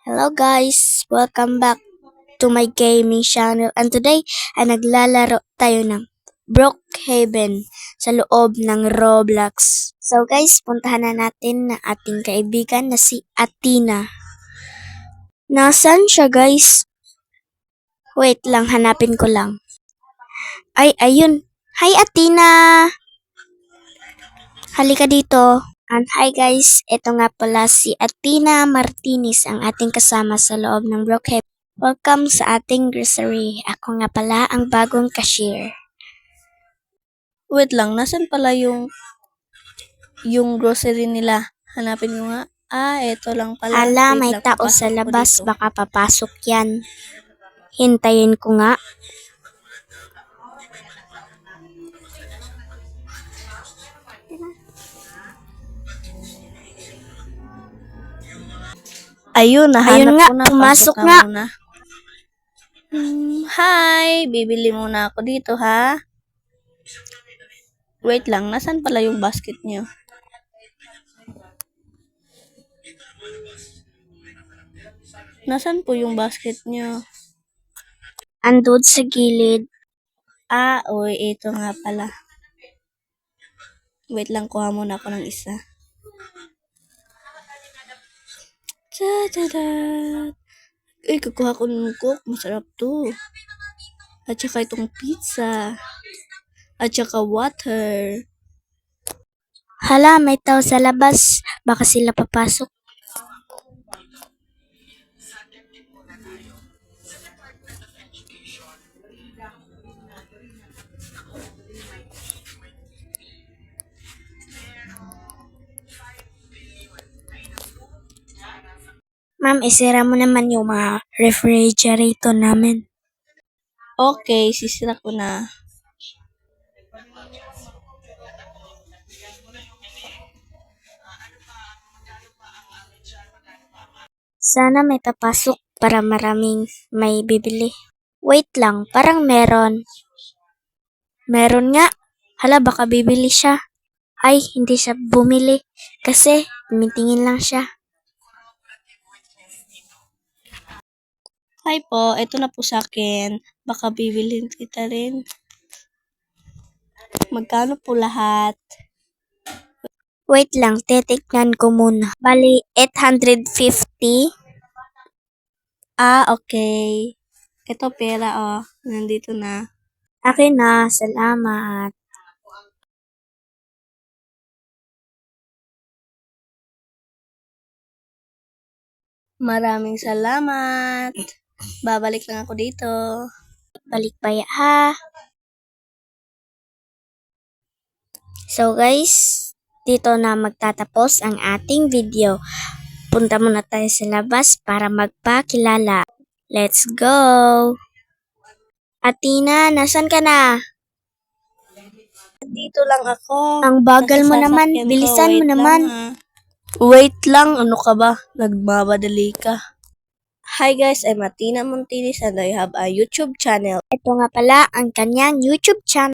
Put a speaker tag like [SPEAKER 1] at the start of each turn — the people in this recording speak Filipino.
[SPEAKER 1] Hello guys! Welcome back to my gaming channel and today ay naglalaro tayo ng Brookhaven sa loob ng Roblox. So guys, puntahan na natin na ating kaibigan na si Athena. Nasaan siya guys? Wait lang, hanapin ko lang. Ay, ayun! Hi Athena! Halika dito. And hi guys, ito nga pala si Athena Martinez ang ating kasama sa loob ng Brookhaven. Welcome sa ating grocery. Ako nga pala ang bagong cashier.
[SPEAKER 2] Wait lang, nasan pala yung grocery nila? Hanapin ko nga. Ito lang pala.
[SPEAKER 1] Hala,
[SPEAKER 2] Wait
[SPEAKER 1] may
[SPEAKER 2] lang,
[SPEAKER 1] tao sa
[SPEAKER 2] papasok ko
[SPEAKER 1] labas.
[SPEAKER 2] dito.
[SPEAKER 1] Baka papasok yan. Hintayin ko nga.
[SPEAKER 2] Ayun, nahanap
[SPEAKER 1] Ayun nga,
[SPEAKER 2] ko na.
[SPEAKER 1] pumasok
[SPEAKER 2] Pasok ka
[SPEAKER 1] nga.
[SPEAKER 2] muna. Hi! Bibili muna ako dito, ha? Wait lang, nasan pala yung basket niyo? Nasan po yung basket niyo?
[SPEAKER 1] Andun sa gilid.
[SPEAKER 2] Oy, ito nga pala. Wait lang, kuha muna ako ng isa. Ta-da-da! Ay, kukuha ko ng coke. Masarap to. At saka itong pizza. At saka water.
[SPEAKER 1] Hala, may tao sa labas. Baka sila papasok. Ma'am, isira mo naman yung mga refrigerator namin.
[SPEAKER 2] Okay, sisira ko na.
[SPEAKER 1] Sana may papasok para maraming may bibili. Wait lang, parang meron. Meron nga. Hala, baka bibili siya. Ay, hindi siya bumili. Kasi, tumitingin lang siya.
[SPEAKER 2] Hi po, ito na po sa akin. Baka bibilhin kita rin. Magkano po lahat?
[SPEAKER 1] Wait lang, titignan ko muna. Bali, 850.
[SPEAKER 2] Okay. Ito pera, nandito na.
[SPEAKER 1] Akin na, salamat.
[SPEAKER 2] Maraming salamat. Babalik lang ako dito.
[SPEAKER 1] Balik pa ha. So guys, dito na magtatapos ang ating video. Punta muna tayo sa labas para magpakilala. Let's go! Athena, nasan ka na?
[SPEAKER 2] Dito lang ako.
[SPEAKER 1] Ang bagal mo
[SPEAKER 2] Nasa
[SPEAKER 1] naman,
[SPEAKER 2] sasakyan ko.
[SPEAKER 1] bilisan mo
[SPEAKER 2] Wait
[SPEAKER 1] naman.
[SPEAKER 2] lang, ha. Wait lang, ano ka ba? Nagmamadali ka. Hi guys, I'm Athena Martinez and I have a YouTube channel.
[SPEAKER 1] Ito nga pala ang kanyang YouTube channel.